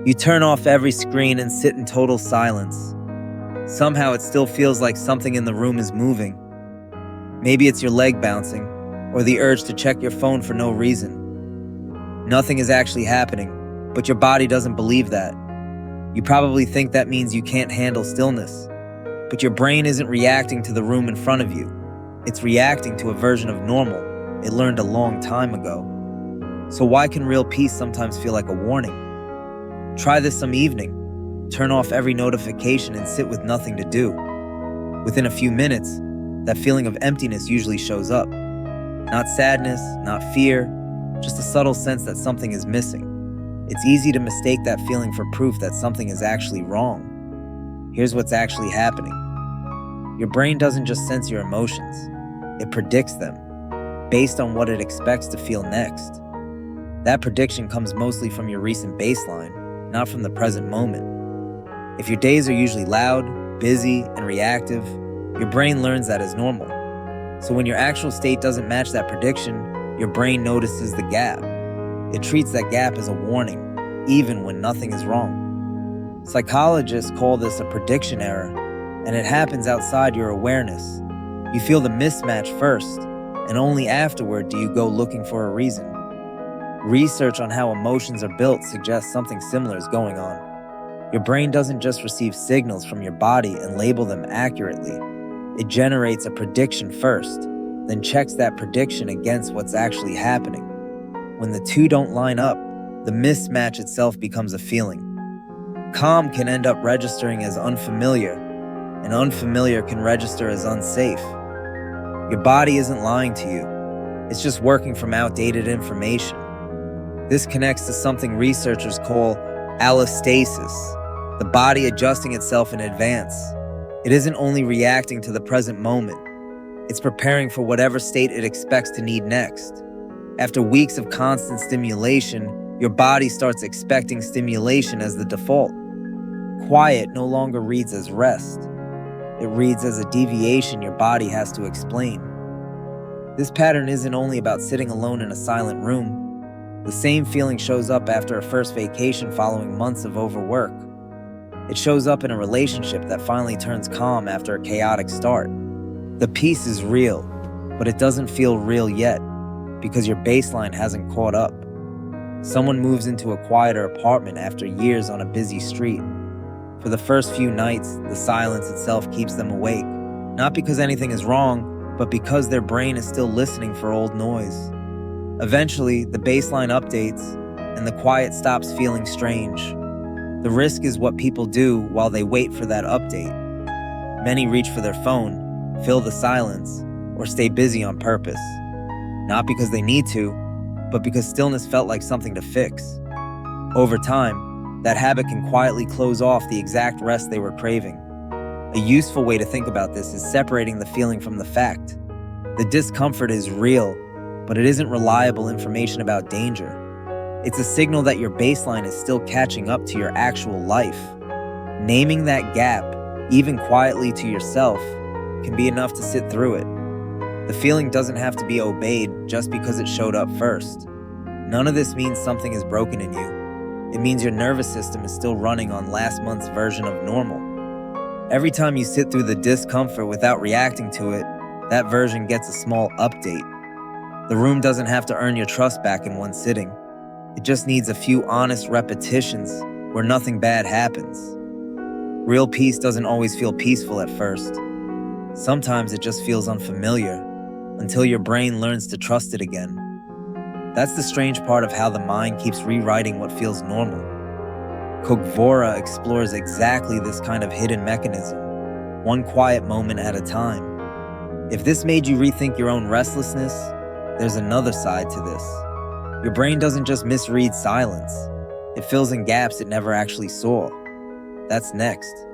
You turn off every screen and sit in total silence. Somehow it still feels like something in the room is moving. Maybe it's your leg bouncing, or the urge to check your phone for no reason. Nothing is actually happening, but your body doesn't believe that. You probably think that means you can't handle stillness, but your brain isn't reacting to the room in front of you. It's reacting to a version of normal it learned a long time ago. So why can real peace sometimes feel like a warning? Try this some evening. Turn off every notification and sit with nothing to do. Within a few minutes, that feeling of emptiness usually shows up. Not sadness, not fear, just a subtle sense that something is missing. It's easy to mistake that feeling for proof that something is actually wrong. Here's what's actually happening. Your brain doesn't just sense your emotions, it predicts them, based on what it expects to feel next. That prediction comes mostly from your recent baseline, not from the present moment. If your days are usually loud, busy, and reactive, your brain learns that as normal. So when your actual state doesn't match that prediction, your brain notices the gap. It treats that gap as a warning, even when nothing is wrong. Psychologists call this a prediction error, and it happens outside your awareness. You feel the mismatch first, and only afterward do you go looking for a reason. Research on how emotions are built suggests something similar is going on. Your brain doesn't just receive signals from your body and label them accurately. It generates a prediction first, then checks that prediction against what's actually happening. When the two don't line up, the mismatch itself becomes a feeling. Calm can end up registering as unfamiliar, and unfamiliar can register as unsafe. Your body isn't lying to you. It's just working from outdated information. This connects to something researchers call allostasis, the body adjusting itself in advance. It isn't only reacting to the present moment, it's preparing for whatever state it expects to need next. After weeks of constant stimulation, your body starts expecting stimulation as the default. Quiet no longer reads as rest. It reads as a deviation your body has to explain. This pattern isn't only about sitting alone in a silent room. The same feeling shows up after a first vacation following months of overwork. It shows up in a relationship that finally turns calm after a chaotic start. The peace is real, but it doesn't feel real yet because your baseline hasn't caught up. Someone moves into a quieter apartment after years on a busy street. For the first few nights, the silence itself keeps them awake, not because anything is wrong, but because their brain is still listening for old noise. Eventually, the baseline updates, and the quiet stops feeling strange. The risk is what people do while they wait for that update. Many reach for their phone, fill the silence, or stay busy on purpose. Not because they need to, but because stillness felt like something to fix. Over time, that habit can quietly close off the exact rest they were craving. A useful way to think about this is separating the feeling from the fact. The discomfort is real, but it isn't reliable information about danger. It's a signal that your baseline is still catching up to your actual life. Naming that gap, even quietly to yourself, can be enough to sit through it. The feeling doesn't have to be obeyed just because it showed up first. None of this means something is broken in you. It means your nervous system is still running on last month's version of normal. Every time you sit through the discomfort without reacting to it, that version gets a small update. The room doesn't have to earn your trust back in one sitting. It just needs a few honest repetitions where nothing bad happens. Real peace doesn't always feel peaceful at first. Sometimes it just feels unfamiliar until your brain learns to trust it again. That's the strange part of how the mind keeps rewriting what feels normal. Kokvora explores exactly this kind of hidden mechanism, one quiet moment at a time. If this made you rethink your own restlessness, there's another side to this. Your brain doesn't just misread silence. It fills in gaps it never actually saw. That's next.